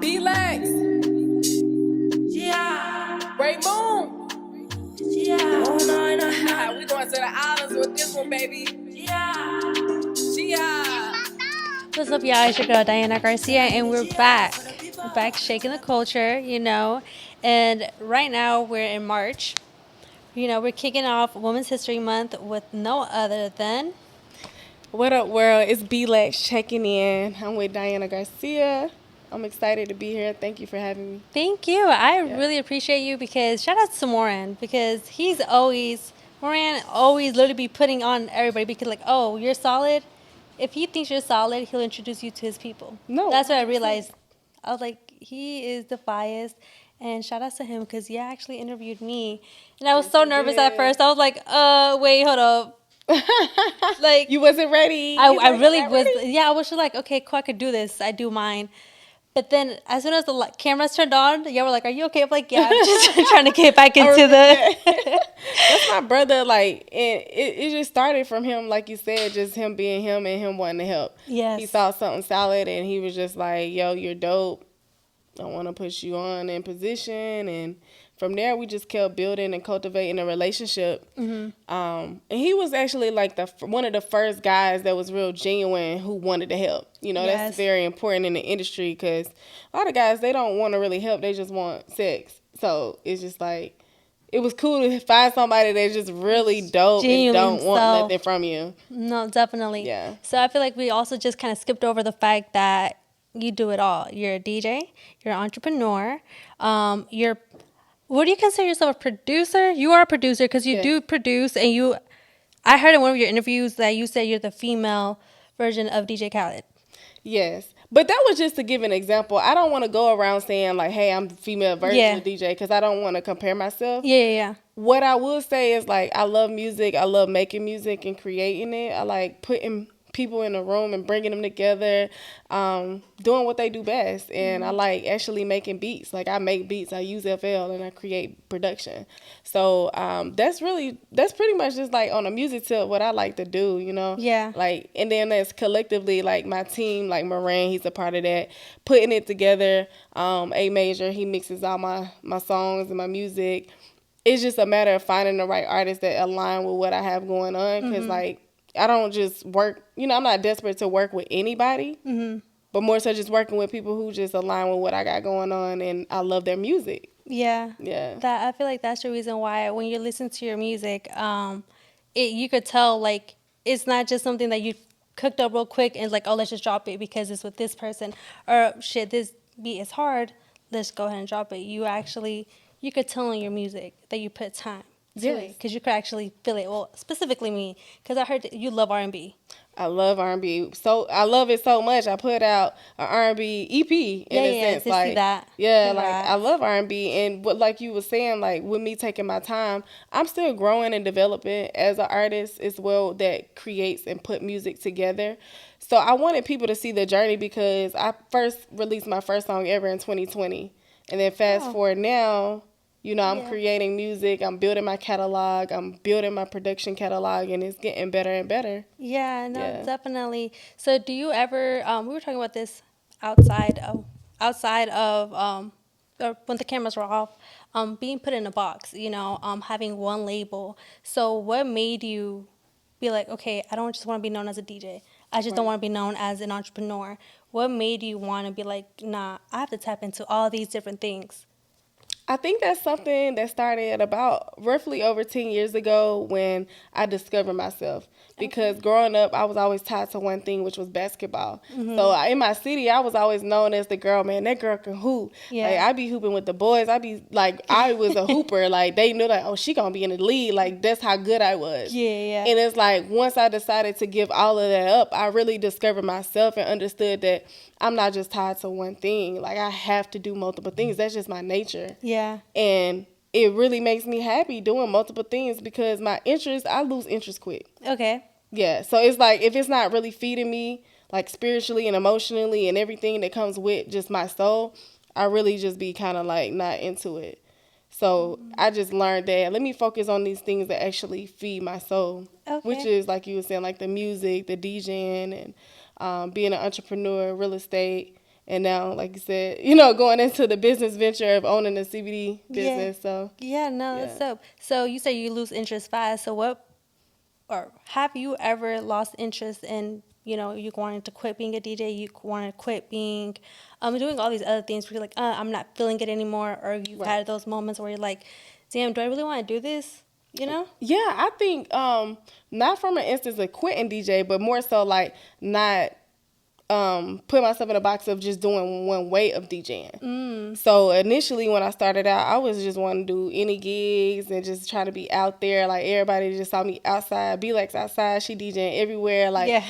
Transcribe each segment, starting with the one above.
Beelax. Yeah. Ray Moon. Yeah. Oh, no, no, no. We going to the islands with this one, baby. Yeah. Yeah. What's up, y'all? It's your girl, Diana Garcia, and we're back. We're back shaking the culture, And right now, we're in March. We're kicking off Women's History Month with no other than... What up, world? It's Beelax checking in. I'm with Diana Garcia. I'm excited to be here. Thank you for having me. Thank you. I really appreciate you because shout out to Moran because Moran always literally be putting on everybody because like, oh, you're solid. If he thinks you're solid, he'll introduce you to his people. No, That's what I realized. I was like, he is the biased. And shout out to him because he actually interviewed me. And I was so nervous at first. I was like, wait, hold up. Like you wasn't ready. I really was. Ready? Yeah, I was just like, okay, cool, I could do this. I do mine. But then, as soon as the cameras turned on, y'all were like, "Are you okay?" I'm like, "Yeah, I'm just trying to get back into the." That's my brother. Like, and it just started from him, like you said, just him being him and him wanting to help. Yes. He saw something solid, and he was just like, "Yo, you're dope. I want to put you on in position." And from there, we just kept building and cultivating a relationship. Mm-hmm. And he was actually like one of the first guys that was real genuine who wanted to help. That's very important in the industry because a lot of guys, they don't want to really help. They just want sex. So it's just like, it was cool to find somebody that's just really dope and don't want nothing from you. No, definitely. Yeah. So I feel like we also just kind of skipped over the fact that you do it all. You're a DJ. You're an entrepreneur. What do you consider yourself, a producer? You are a producer because you do produce, and I heard in one of your interviews that you said you're the female version of DJ Khaled. Yes. But that was just to give an example. I don't want to go around saying like, hey, I'm the female version of DJ because I don't want to compare myself. Yeah. What I will say is like, I love music. I love making music and creating it. I like putting people in a room and bringing them together, doing what they do best. And I like actually making beats. Like I make beats, I use FL and I create production. So that's pretty much just like on a music tip what I like to do, Yeah. Like, and then that's collectively like my team, like Moran, he's a part of that, putting it together. A Major, he mixes all my songs and my music. It's just a matter of finding the right artists that align with what I have going on. Because like, I don't just work, I'm not desperate to work with anybody, but more so just working with people who just align with what I got going on, and I love their music. Yeah. Yeah. I feel like that's the reason why when you listen to your music, you could tell, like, it's not just something that you cooked up real quick and like, oh, let's just drop it because it's with this person. Or, shit, this beat is hard, let's go ahead and drop it. You could tell in your music that you put time. Yes. Because you could actually feel it. Well, specifically me, because I heard that you love R&B. I love R&B. So I love it so much. I put out an R&B EP in a sense. Like, see that. Yeah, congrats. Like I love R&B, and what like you were saying, like with me taking my time, I'm still growing and developing as an artist as well that creates and put music together. So I wanted people to see the journey because I first released my first song ever in 2020, and then fast forward now. I'm creating music, I'm building my catalog, I'm building my production catalog, and it's getting better and better. Yeah, no, definitely. So do you ever, we were talking about this outside of or when the cameras were off, being put in a box, having one label. So what made you be like, okay, I don't just want to be known as a DJ. I just don't want to be known as an entrepreneur. What made you want to be like, nah, I have to tap into all these different things? I think that's something that started about roughly over 10 years ago when I discovered myself. Because growing up, I was always tied to one thing, which was basketball. So in my city, I was always known as the girl, man, that girl can hoop. Yeah. Like, I be hooping with the boys. I be like, I was a hooper. Like, they knew like, oh, she gonna be in the league. Like, that's how good I was. Yeah. And it's like, once I decided to give all of that up, I really discovered myself and understood that I'm not just tied to one thing. Like, I have to do multiple things. That's just my nature. Yeah. And it really makes me happy doing multiple things because I lose interest quick. Okay. Yeah. So it's like, if it's not really feeding me, like spiritually and emotionally and everything that comes with just my soul, I really just be kind of like not into it. So I just learned that let me focus on these things that actually feed my soul, which is like you were saying, like the music, the DJing, and being an entrepreneur, real estate, And now, like you said, going into the business venture of owning a CBD business. So Yeah, no, yeah. that's dope. So you say you lose interest fast. So what, or have you ever lost interest in, you wanted to quit being a DJ, you wanted to quit being, doing all these other things where you're like, I'm not feeling it anymore, or you've Right. had those moments where you're like, damn, do I really want to do this? You know? Yeah, I think not from an instance of quitting DJ, but more so like not put myself in a box of just doing one way of DJing. So initially when I started out, I was just wanting to do any gigs and just trying to be out there. Like everybody just saw me outside. Beelax outside, she DJing everywhere. Like Yeah.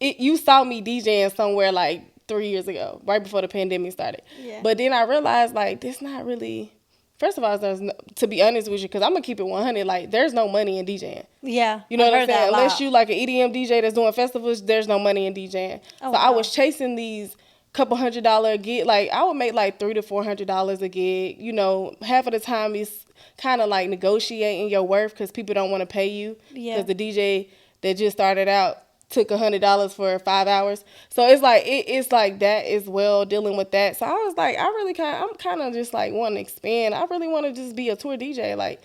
you saw me DJing somewhere like 3 years ago, right before the pandemic started. Yeah. But then I realized like this not really. First of all, to be honest with you, because I'm gonna keep it 100. Like there's no money in DJing. Yeah. You know I've what I'm heard that saying? a Unless lot. you like an EDM DJ that's doing festivals, there's no money in DJing. Oh, So I wow. was chasing these couple $100 a gig. Like I would make like $300 to $400 a gig. Half of the time it's kind of like negotiating your worth because people don't want to pay you. Yeah. Because the DJ that just started out took $100 for 5 hours. So it's like it's like that as well, dealing with that. So I was like, I'm kind of just like wanting to expand. I really want to just be a tour DJ. Like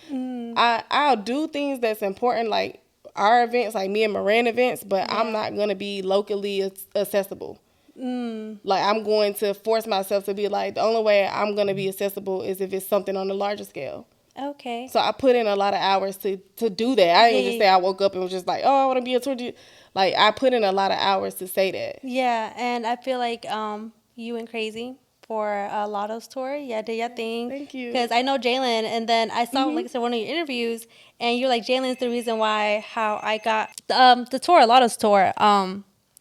I'll do things that's important, like our events, like me and Moran events, but I'm not gonna be locally accessible. Like I'm going to force myself to be like, the only way I'm gonna be accessible is if it's something on a larger scale. Okay. So I put in a lot of hours to do that. I didn't just say I woke up and was just like, oh, I want to be a tour DJ. Like I put in a lot of hours to say that. Yeah, and I feel like you went crazy for Latto's tour. Yeah, did your thing. Thank you. Because I know Jalen, and then I saw, like I said, one of your interviews, and you're like, Jalen's the reason how I got the tour, Latto's tour.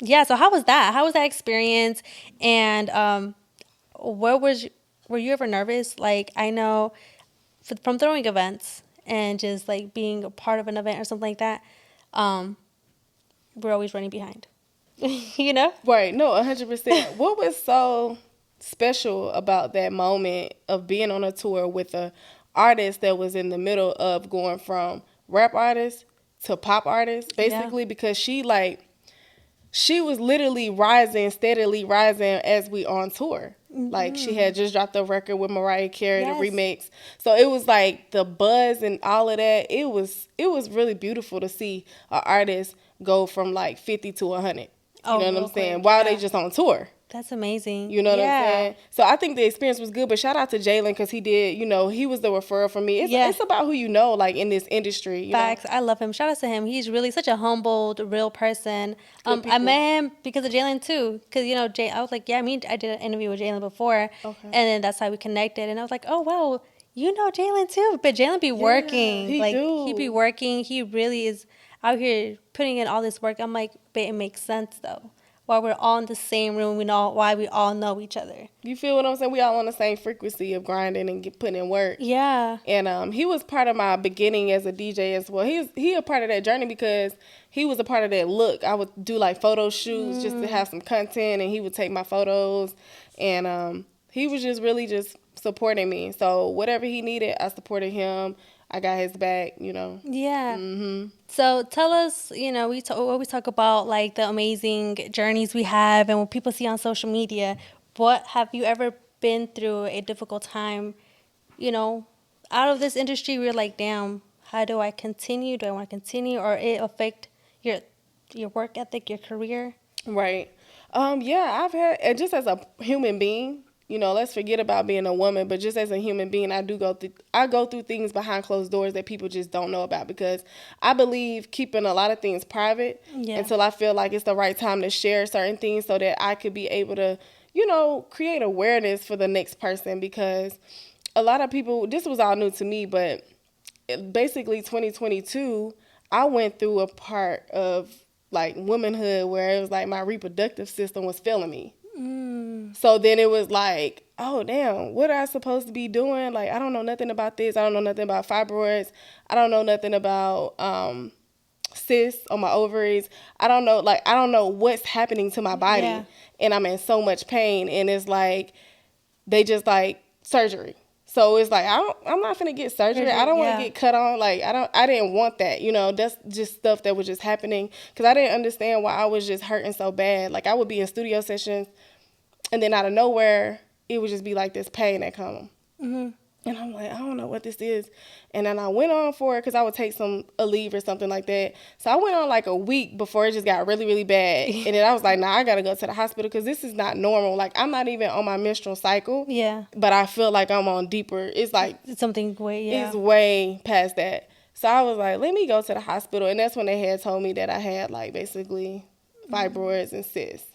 Yeah, so how was that? How was that experience? And were you ever nervous? Like, I know from throwing events and just like being a part of an event or something like that, we're always running behind. You know? Right. No, 100%. What was so special about that moment of being on a tour with a artist that was in the middle of going from rap artist to pop artist, basically, because she was literally steadily rising as we on tour. Like she had just dropped a record with Mariah Carey, the remix. So it was like the buzz and all of that. It was really beautiful to see an artist go from like 50 to 100. You know what I'm saying? While they just on tour. That's amazing. You know what I'm saying? So I think the experience was good, but shout out to Jalen because he did, he was the referral for me. It's about who you know, like in this industry. Facts. I love him. Shout out to him. He's really such a humbled, real person. I met him because of Jalen too. Because, I was like, I did an interview with Jalen before. Okay. And then that's how we connected. And I was like, oh, wow, you know Jalen too. But Jalen be working. He be working. He really is out here putting in all this work. I'm like, but it makes sense though. While we're all in the same room, we know why we all know each other. You feel what I'm saying? We all on the same frequency of grinding and putting in work. Yeah. And he was part of my beginning as a DJ as well. He a part of that journey because he was a part of that look. I would do like photo shoots just to have some content, and he would take my photos. And he was just really just supporting me. So whatever he needed, I supported him. I got his back, Yeah. Mm-hmm. So tell us, we talk about like the amazing journeys we have and what people see on social media. What have you ever been through a difficult time, out of this industry? We're like, damn, how do I continue? Do I want to continue, or it affect your work ethic, your career? Right. Yeah, I've had, and just as a human being. Let's forget about being a woman, but just as a human being, I go through things behind closed doors that people just don't know about, because I believe keeping a lot of things private until I feel like it's the right time to share certain things so that I could be able to, create awareness for the next person, because a lot of people, this was all new to me, but basically 2022, I went through a part of like womanhood where it was like my reproductive system was failing me. So then it was like, oh, damn, what am I supposed to be doing? Like, I don't know nothing about this. I don't know nothing about fibroids. I don't know nothing about cysts on my ovaries. I don't know what's happening to my body. Yeah. And I'm in so much pain. And it's like, they just like surgery. So it's like, I'm not finna get surgery. I don't want to get cut on. Like, I didn't want that. That's just stuff that was just happening. Because I didn't understand why I was just hurting so bad. Like, I would be in studio sessions And then out of nowhere, it would just be like this pain that come. Mm-hmm. And I'm like, I don't know what this is. And then I went on for it because I would take a leave or something like that. So I went on like a week before it just got really, really bad. And then I was like, nah, I got to go to the hospital because this is not normal. Like, I'm not even on my menstrual cycle. Yeah. But I feel like I'm on deeper. It's like, It's something way, yeah. it's way past that. So I was like, let me go to the hospital. And that's when they had told me that I had like basically fibroids and cysts.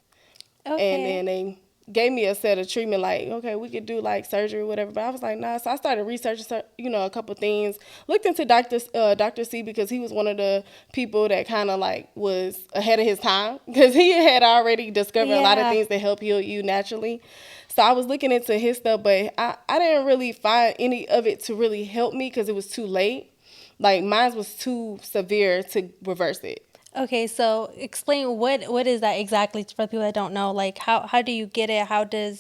Okay. And then they gave me a set of treatment, like, okay, we could do like surgery or whatever. But I was like, nah. So I started researching, a couple things. Looked into Dr. C because he was one of the people that kind of like was ahead of his time because he had already discovered a lot of Yeah. things that help heal you naturally. So I was looking into his stuff, but I didn't really find any of it to really help me because it was too late. Like mine was too severe to reverse it. Okay, so explain what is that exactly for people that don't know? Like how do you get it? How did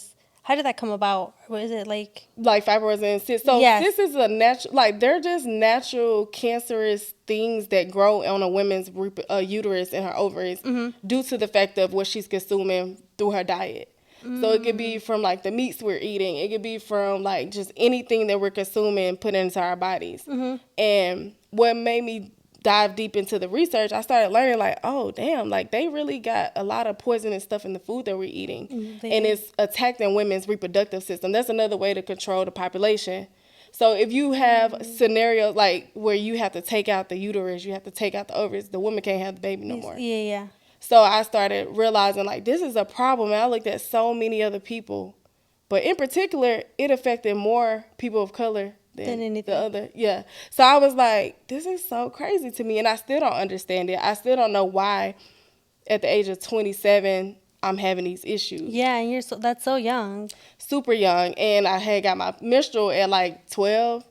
that come about? What is it like? Like fibroids and cysts. So Yes. cysts is a natural, like they're just natural cancerous things that grow on a woman's uterus and her ovaries due to the fact of what she's consuming through her diet. So it could be from like the meats we're eating. It could be from like just anything that we're consuming, put into our bodies. And what made me dive deep into the research, I started learning like, oh damn, like they really got a lot of poisonous stuff in the food that we're eating, and it's attacking women's reproductive system. That's another way to control the population. So if you have scenarios like where you have to take out the uterus, you have to take out the ovaries, the woman can't have the baby no more. Yeah, yeah. So I started realizing like this is a problem, and I looked at so many other people, but in particular, it affected more people of color than anything. the other. Yeah. So I was like, this is so crazy to me, and I still don't understand it. I still don't know why at the age of 27 I'm having these issues. Yeah, and that's so young. Super young, and I had got my menstrual at like 12.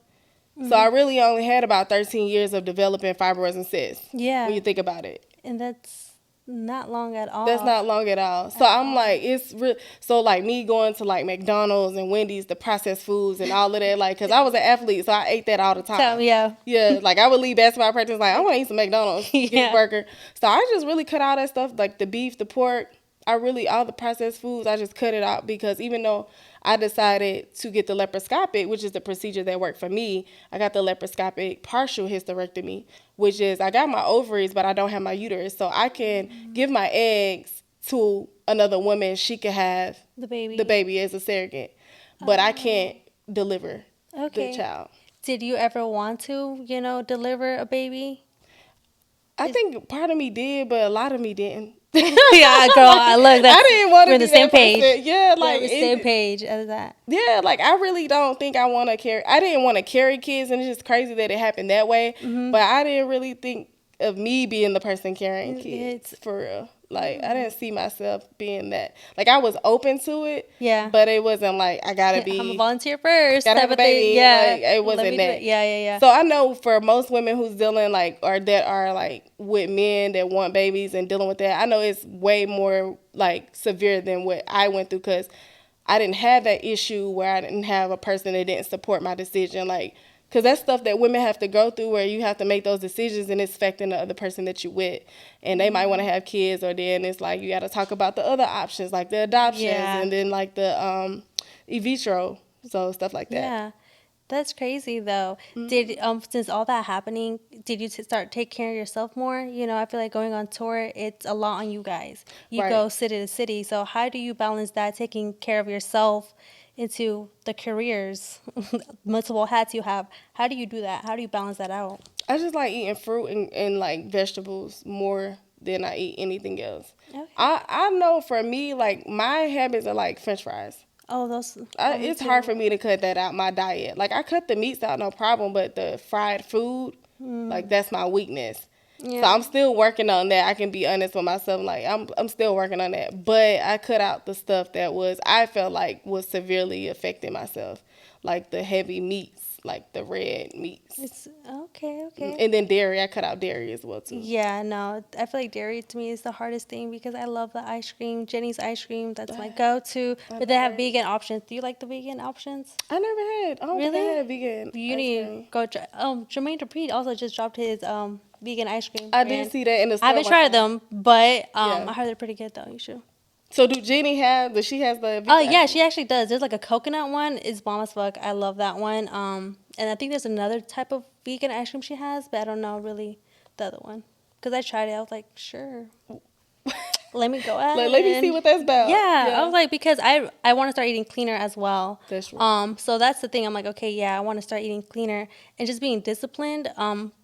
So I really only had about 13 years of developing fibroids and cysts. Yeah. When you think about it. And that's not long at all. That's not long at all. So I'm like, it's real. So like me going to like McDonald's and Wendy's, the processed foods and all of that, like, cause I was an athlete, so I ate that all the time. Yeah. Yeah, like I would leave basketball practice, like I want to eat some McDonald's, get Yeah. a burger. So I just really cut all that stuff, like the beef, the pork. All the processed foods, I just cut it out because even though I decided to get the laparoscopic, which is the procedure that worked for me, I got the laparoscopic partial hysterectomy, which is I got my ovaries, but I don't have my uterus. So I can give my eggs to another woman. She can have The baby. the baby as a surrogate, but I can't deliver Okay. the child. Did you ever want to, deliver a baby? I think part of me did, but a lot of me didn't. Yeah, girl, look, I didn't want to we're be the same that person. page. Yeah, Like like the same page as that. Yeah, like I really don't think I want to carry. I didn't want to carry kids, and it's just crazy that it happened that way. But I didn't really think of me being the person carrying kids for real. Like I didn't see myself being that. Like I was open to it. Yeah. But it wasn't like I gotta be. I'm a volunteer first. Gotta type have a of thing. baby. Yeah. Like, it wasn't Let me do that. it. Yeah. So I know for most women who's dealing like or that are like with men that want babies and dealing with that, I know it's way more like severe than what I went through because I didn't have that issue where I didn't have a person that didn't support my decision. Like, because that's stuff that women have to go through where you have to make those decisions and it's affecting the other person that you with. And they might want to have kids, or then it's like you got to talk about the other options, like the adoptions and then like the in vitro, so stuff like that. Yeah. That's crazy though. Did since all that happening, did you start take care of yourself more? I feel like going on tour, it's a lot on you guys. You Right. go city to city. So how do you balance that, taking care of yourself into the careers, multiple hats you have? How do you do that? How do you balance that out? I just like eating fruit and like vegetables more than I eat anything else. Okay. I know for me, like my habits are like French fries. Oh, those. It's hard for me to cut that out my diet. Like I cut the meats out, no problem, but the fried food, like that's my weakness. Yeah. So I'm still working on that. I can be honest with myself. Like I'm still working on that. But I cut out the stuff that I felt like was severely affecting myself, like the heavy meats, like the red meats. It's okay. And then dairy, I cut out dairy as well too. Yeah, no, I feel like dairy to me is the hardest thing because I love the ice cream, Jenny's ice cream. That's my go-to. But they have vegan options. Do you like the vegan options? I never had. I don't think I Really? had vegan. You ice need cream. to go try. Jermaine Dupri also just dropped his vegan ice cream. I did see that in the store. I haven't one tried time. them, but Yeah. I heard they're pretty good though. You should. So do Jenny have? Does she has the? Oh yeah, she actually does. There's like a coconut one. It's bomb as fuck. I love that one. And I think there's another type of vegan ice cream she has, but I don't know really the other one. Cause I tried it. I was like, sure. Let me go ahead. Like, let me see what that's about. Yeah, Yeah. I was like, because I want to start eating cleaner as well. That's right. So that's the thing. I'm like, okay, yeah, I want to start eating cleaner and just being disciplined.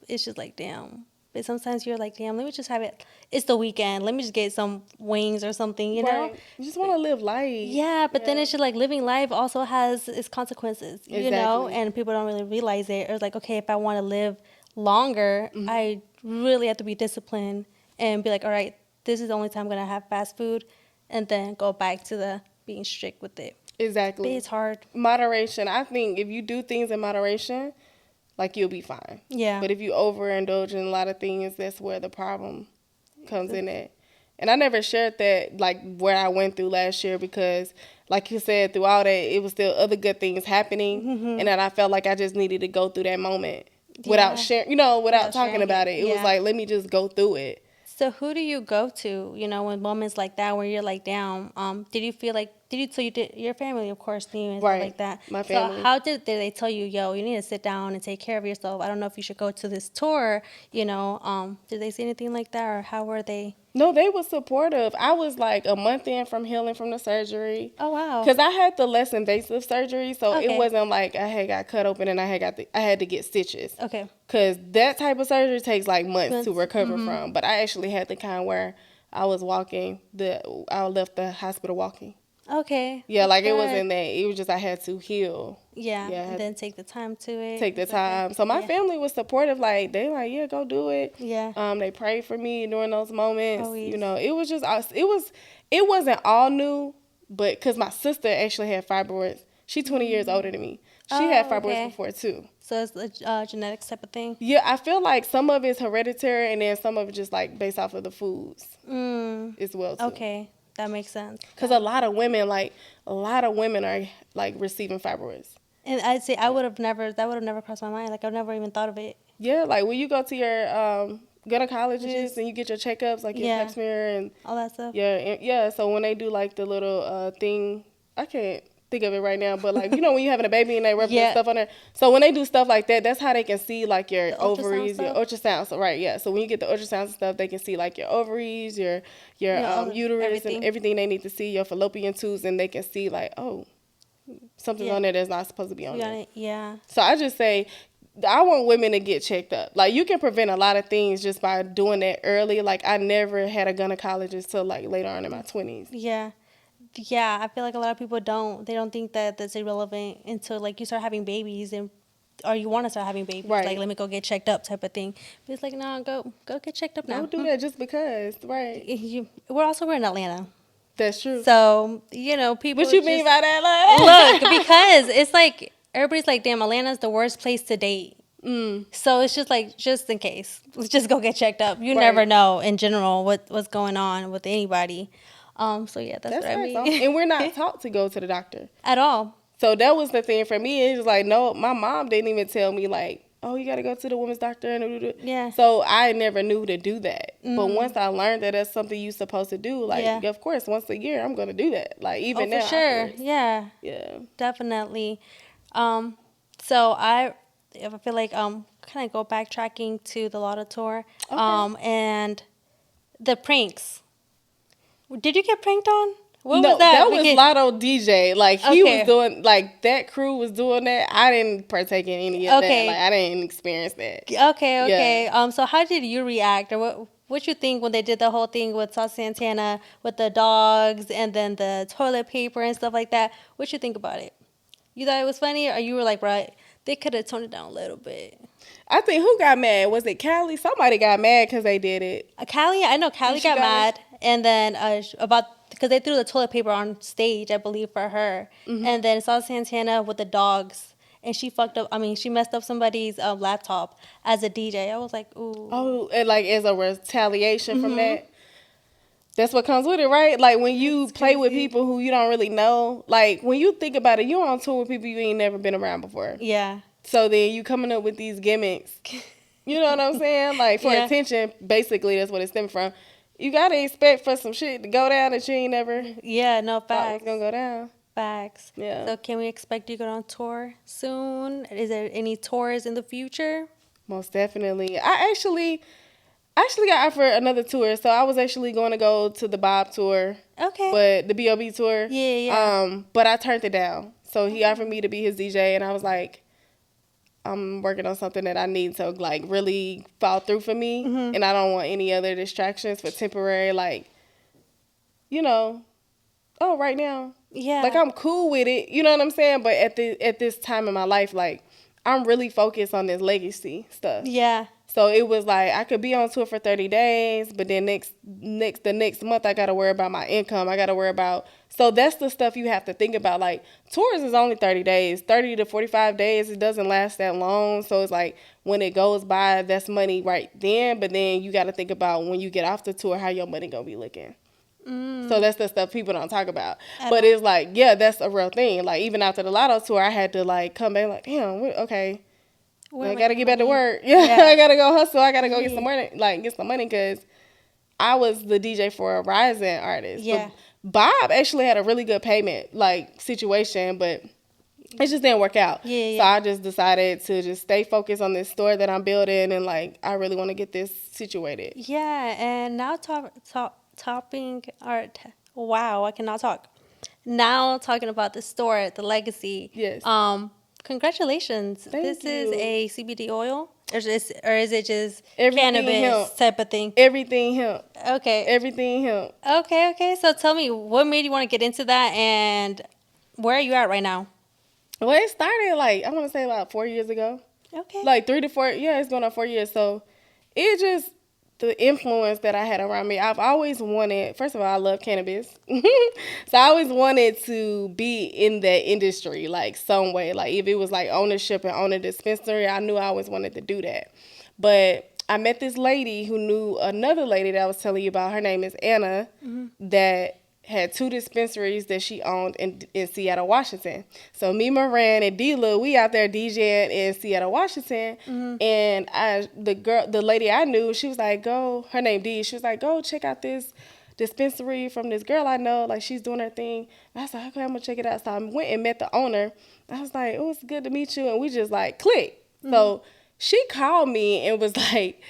It's just like, damn. But sometimes you're like, damn, let me just have it. It's the weekend. Let me just get some wings or something, you know? Right. You just want to live life. Yeah, but then it's just like living life also has its consequences, you know? Exactly. And people don't really realize it. Or it's like, okay, if I want to live longer, I really have to be disciplined and be like, all right, this is the only time I'm going to have fast food, and then go back to the being strict with it. But Exactly. it's hard. Moderation. I think if you do things in moderation, like, you'll be fine. Yeah. But if you overindulge in a lot of things, that's where the problem comes in at. And I never shared that, like, where I went through last year because, like you said, through all that, it was still other good things happening. And then I felt like I just needed to go through that moment without sharing, without talking sharing about it. It was Yeah. like, let me just go through it. So who do you go to, when moments like that where you're like down? Did you feel like so you did your family of course knew and Right. stuff like that. My family. So how did they tell you, yo, you need to sit down and take care of yourself? I don't know if you should go to this tour, did they say anything like that or how were they? No, they were supportive. I was like a month in from healing from the surgery. Oh wow. Because I had the less invasive surgery, so Okay. it wasn't like I had got cut open and I had to get stitches. Okay. Because that type of surgery takes like months to Months, recover from. But I actually had the kind where I was walking, I left the hospital walking. Okay. Yeah, like it Good. wasn't that. It was just I had to heal. Yeah, Yeah, I had and then take the time to it. take the and stuff like time. that. So my Yeah. family was supportive. Like they like, yeah, go do it. Yeah. They prayed for me during those moments. Always. It was just it wasn't all new, but because my sister actually had fibroids. She's 20 years older than me. She had Oh, fibroids okay. before too. So it's a genetics type of thing. Yeah, I feel like some of it's hereditary, and then some of it just like based off of the foods as well too. Okay, that makes sense. Because a lot of women are like receiving fibroids. And I'd say that would have never crossed my mind. Like I've never even thought of it. Yeah, like when you go to your gynecologist and you get your checkups, like your Yeah. pap smear and All that stuff. yeah. So when they do like the little thing, I can't think of it right now, but like when you having a baby and they rub Yeah. stuff on there. So when they do stuff like that, that's how they can see like your The ultrasound ovaries, your stuff? ultrasound. So right, yeah. So when you get the ultrasound and stuff, they can see like your ovaries, your all the- uterus, everything. and everything they need to see, your fallopian tubes, and they can see like, oh, something's Yeah. on there that's not supposed to be on You got there. it? Yeah. So I just say, I want women to get checked up. Like you can prevent a lot of things just by doing that early. Like I never had a gynecologist till like later on in my 20s. Yeah. Yeah, I feel like a lot of people don't. They don't think that that's irrelevant until like you start having babies or you want to start having babies. Right. Like let me go get checked up type of thing. But it's like no, go get checked up now. Don't do that just because, right? We're in Atlanta, That's true. so people. What you just, mean by that? Like, Look, because it's like everybody's like, damn, Atlanta's the worst place to date. So it's just like, just in case, let's just go get checked up. You Right. never know in general what's going on with anybody. So yeah, that's what I right. mean. And we're not taught to go to the doctor. At all. So that was the thing for me. It was like, no, my mom didn't even tell me like, oh, you got to go to the women's doctor. Yeah. So I never knew to do that. But once I learned that that's something you're supposed to do, like, Yeah. of course, once a year, I'm going to do that. Like, even Oh, now. for sure. afterwards. Yeah, Yeah. definitely. So I feel like kind of go backtracking to the Latto tour. Okay. And the pranks. Did you get pranked on? What No, was that? that was Because- Latto DJ. Like, he Okay. was doing, like, that crew was doing that. I didn't partake in any of Okay. that. Like, I didn't experience that. Okay. So how did you react, or what you think when they did the whole thing with Sauce Santana with the dogs and then the toilet paper and stuff like that? What you think about it? You thought it was funny, or you were like, right, they could have toned it down a little bit? I think who got mad? Was it Callie? Somebody got mad because they did it. Callie, I know Callie She got got mad, and then because they threw the toilet paper on stage, I believe, for her, and then Sauce Santana with the dogs, and she fucked up. I mean, she messed up somebody's laptop as a DJ. I was like, ooh. Oh, and like as a retaliation from that. That's what comes with it, right? Like when you play with people who you don't really know. Like when you think about it, you're on tour with people you ain't never been around before. Yeah. So then you coming up with these gimmicks. You know what I'm saying? Like for Yeah. attention, basically that's what it stemmed from. you gotta expect for some shit to go down that you ain't never Yeah, no, thought was facts. gonna go down. Facts. Yeah. So can we expect you to go on tour soon? Is there any tours in the future? Most definitely. I actually got offered another tour, so I was actually going to go to the Bob tour, Okay. but the Bob tour. Yeah, yeah. But I turned it down. So he offered me to be his DJ, and I was like, I'm working on something that I need to like really fall through for me, Mm-hmm. and I don't want any other distractions for temporary, like, you know, oh, right now, Yeah. like I'm cool with it, you know what I'm saying? But at this time in my life, like I'm really focused on this legacy stuff. Yeah. So it was like I could be on tour for 30 days, but then the next month I gotta worry about my income. I gotta worry about, so that's the stuff you have to think about. Like tours is only 30 days, 30 to 45 days. It doesn't last that long. So it's like when it goes by, that's money right then. But then you gotta think about when you get off the tour, how your money gonna be looking. So that's the stuff people don't talk about. But it's like, yeah, that's a real thing. Like even after the Latto tour, I had to like come back like, damn, okay. I gotta get back to work. Yeah, I gotta go hustle. I gotta go get some money, get some money, because I was the DJ for a rising artist. Yeah. But Bob actually had a really good payment situation, but it just didn't work out. Yeah. So I just decided to just stay focused on this store that I'm building, and like I really want to get this situated. Yeah, and now wow, I cannot talk. Now talking about the store, the legacy. Yes. Congratulations. Thank This is you. a CBD oil, or is it just Everything cannabis hemp. type of thing? Everything hemp. Okay. Everything hemp. Okay. So tell me, what made you want to get into that, and where are you at right now? Well, it started like I want to say about 4 years ago. Okay. Like 3 to 4. Yeah, it's going on 4 years. So it just the influence that I had around me. I've always wanted. First of all, I love cannabis, so I always wanted to be in that industry, like some way. Like if it was like ownership and own a dispensary, I knew I always wanted to do that. But I met this lady who knew another lady that I was telling you about. Her name is Anna, that had 2 dispensaries that she owned in Seattle, Washington. So me, Moran, and D-Lil, we out there DJing in Seattle, Washington. And the lady I knew, she was like, her name D, she was like, go check out this dispensary from this girl I know. Like, she's doing her thing. And I was like, okay, I'm going to check it out. So I went and met the owner. I was like, oh, it's good to meet you. And we just, like, clicked. So she called me and was like,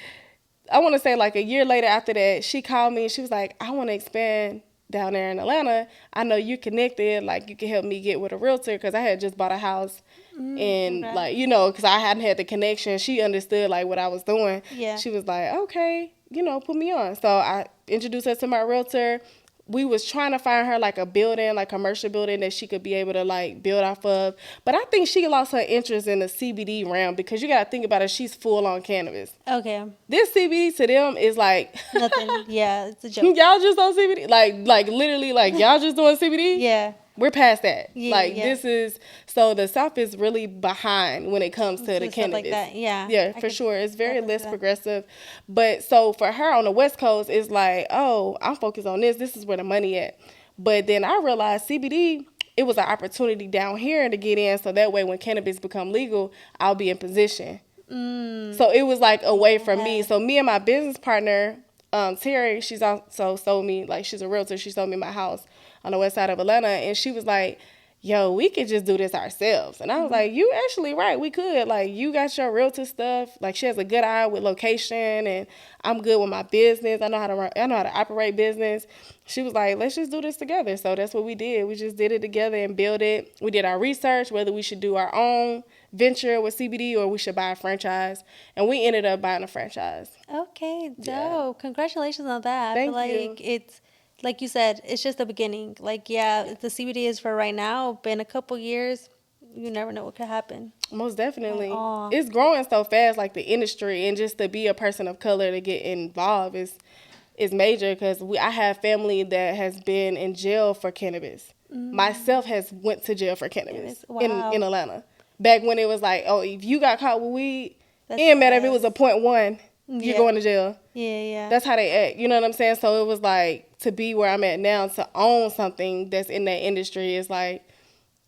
I want to say, like, a year later after that, she called me and she was like, I want to expand down there in Atlanta. I know you connected, like you can help me get with a realtor, because I had just bought a house and like, because I hadn't had the connection. She understood like what I was doing. Yeah. She was like, okay, put me on. So I introduced her to my realtor. We was trying to find her like a building, like commercial building that she could be able to like build off of. But I think she lost her interest in the CBD realm, because you got to think about it. She's full on cannabis. Okay. This CBD to them is like Nothing. Yeah, it's a joke. y'all just on CBD, like literally, like y'all just doing CBD. Yeah. We're past that. Yeah, yeah. This is, so the South is really behind when it comes to the Stuff cannabis. like that. Yeah. Yeah, I for could sure. It's very definitely less see that. progressive. But so for her on the West Coast, it's like, oh, I'm focused on this. This is where the money at. But then I realized CBD, it was an opportunity down here to get in. So that way when cannabis become legal, I'll be in position. So it was like a way for me. So me and my business partner, Terry, she's also sold me, like she's a realtor. She sold me my house on the west side of Atlanta. And she was like, yo, we could just do this ourselves. And I was like, you actually right, we could. Like, you got your realtor stuff. Like, she has a good eye with location, and I'm good with my business. I know how to operate business. She was like, let's just do this together. So that's what we did. We just did it together and built it. We did our research, whether we should do our own venture with CBD or we should buy a franchise. And we ended up buying a franchise. Okay, dope. Yeah. Congratulations on that. Thank I feel you. like it's, like you said, it's just the beginning. Like, yeah, the CBD is for right now, but in a couple years, you never know what could happen. Most definitely. Aw. It's growing so fast, like the industry, and just to be a person of color to get involved is major, because I have family that has been in jail for cannabis. Myself has went to jail for cannabis Wow. in Atlanta. Back when it was like, oh, if you got caught with weed, That's it didn't matter if it yes. was a .1, Yeah. you're going to jail. Yeah. That's how they act. You know what I'm saying? So it was like, to be where I'm at now, to own something that's in that industry is like,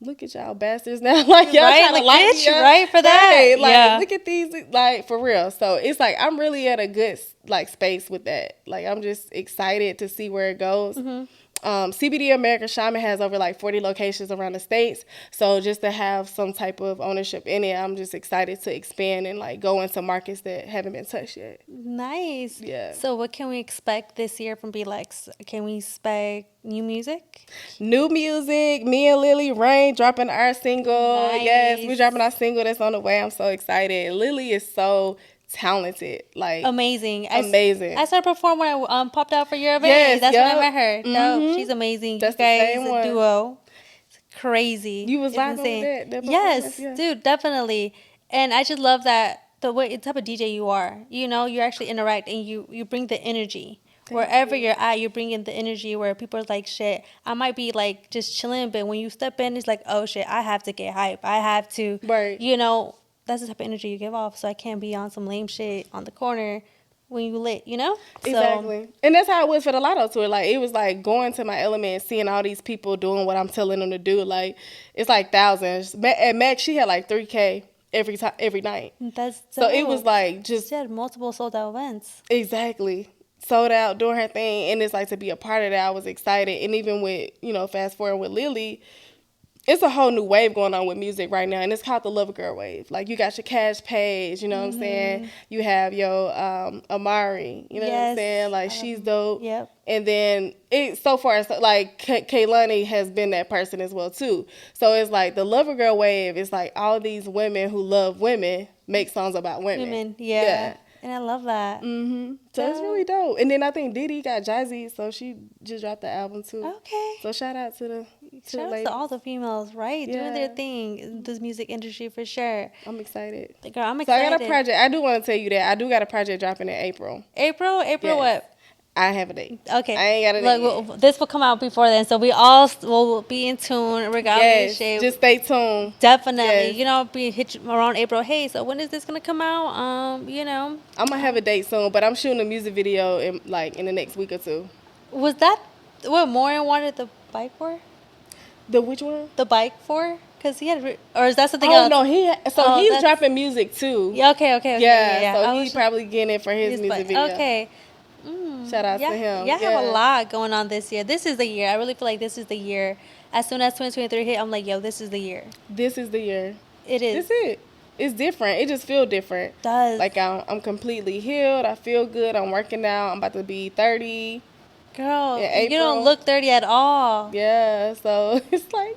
look at y'all bastards now. Like, y'all Right? trying to Like, light bitch, me up. right, for that. Right, like, Yeah. look at these, like, for real. So it's like I'm really at a good like space with that. Like, I'm just excited to see where it goes. CBD American Shaman has over like 40 locations around the states. So just to have some type of ownership in it, I'm just excited to expand and like go into markets that haven't been touched yet. Nice. Yeah. So what can we expect this year from Beelax? Can we expect new music? New music, me and Lily Rain dropping our single. Nice. Yes, we're dropping our single that's on the way. I'm so excited. Lily is so talented. Like, Amazing. amazing. I saw her perform when I popped out for Year of Yes, Age. That's when I yup. met her. Dope. Mhm. She's amazing. That's you the guys, same a one. duo. It's crazy. You was It's vibing insane. with that Yes, performance? Yeah. dude, definitely. And I just love that the type of DJ you are. You know, you actually interact and you bring the energy. Wherever you. you're at, you bring in the energy where people are like, shit, I might be like just chilling, but when you step in, it's like, oh shit, I have to get hype. I have to, Right. you know, that's the type of energy you give off. So I can't be on some lame shit on the corner when you lit, you know? Exactly. And that's how it was for the Latto tour. Like, it was like going to my element and seeing all these people doing what I'm telling them to do. Like, it's like thousands. At Max, she had like 3K every night. That's So it was dope. like just She had multiple sold out events. exactly sold out doing her thing, and it's like to be a part of that. I was excited, and even with fast forward with Lily, it's a whole new wave going on with music right now, and it's called the Lover Girl wave. Like, you got your Cash Page, you know what I'm saying? You have your Amari, you know what I'm Yes. saying? Like, she's dope. Yep. And then it so far, so, like Kaylani has been that person as well too. So it's like the Lover Girl wave. It's like all these women who love women make songs about women. Women, yeah. And I love that. So it's really dope. And then I think Diddy got Jazzy, so she just dropped the album too. Okay. So shout out to the Shout out ladies. to all the females, right? Doing their Yeah. thing in this music industry for sure. I'm excited. Girl, I'm So excited. I got a project. I do want to tell you that I do got a project dropping in April. April Yes. what? I have a date. Okay. I ain't got a date. Look, this will come out before then, so we all will be in tune regardless of Yes, shape. just stay tuned. Definitely. Yes. You know, be hit you around April. Hey, so when is this gonna come out? You know. I'm gonna have a date soon, but I'm shooting a music video in the next week or two. Was that what Maureen wanted the bike for? The which one? The bike for? Because he had, or is that something Oh else? no, he's that's- dropping music too. Yeah, okay. Yeah, so I he's was- probably getting it for his music bike. video. Okay. Shout out Yeah, to him. yeah, I have a lot going on this year. This is the year. I really feel like this is the year. As soon as 2023 hit, I'm like, yo, this is the year. This is the year. It is. This it. It's different. It just feels different. Does. Like I'm completely healed. I feel good. I'm working out. I'm about to be 30. Girl, in you don't April. look 30 at all. Yeah, so it's like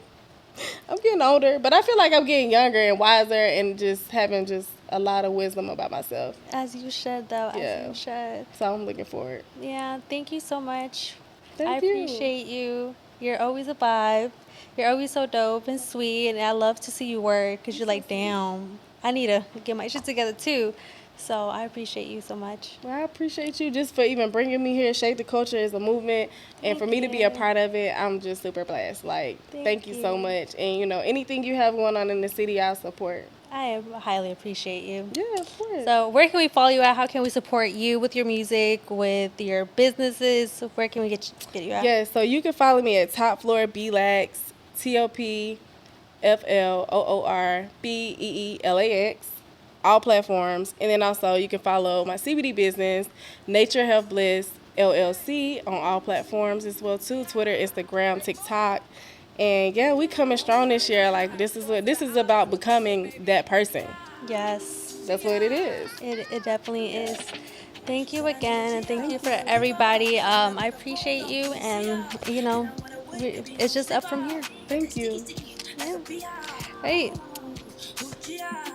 I'm getting older, but I feel like I'm getting younger and wiser and just having just a lot of wisdom about myself. As you should, though. Yeah. As you should. So I'm looking forward. Yeah, thank you so much. Thank I you. appreciate you. You're always a vibe. You're always so dope and sweet, and I love to see you work because you're like, damn, I need to get my shit together too. So I appreciate you so much. Well, I appreciate you just for even bringing me here. Shake the Culture is a movement, and for me to be a part of it, I'm just super blessed. Like, thank you so you. much. And, anything you have going on in the city, I'll support. I highly appreciate you. Yeah, of course. So where can we follow you at? How can we support you with your music, with your businesses? Where can we get you at? Yeah, so you can follow me at Top Floor Beelax, TOPFLOORBEELAX, all platforms. And then also you can follow my CBD business, Nature Health Bliss LLC, on all platforms as well too, Twitter, Instagram, TikTok. And yeah, we coming strong this year. Like, this is about becoming that person. Yes. That's what it is. It definitely is. Thank you again, and thank you for everybody. I appreciate you, and it's just up from here. Thank you. Right. Yeah.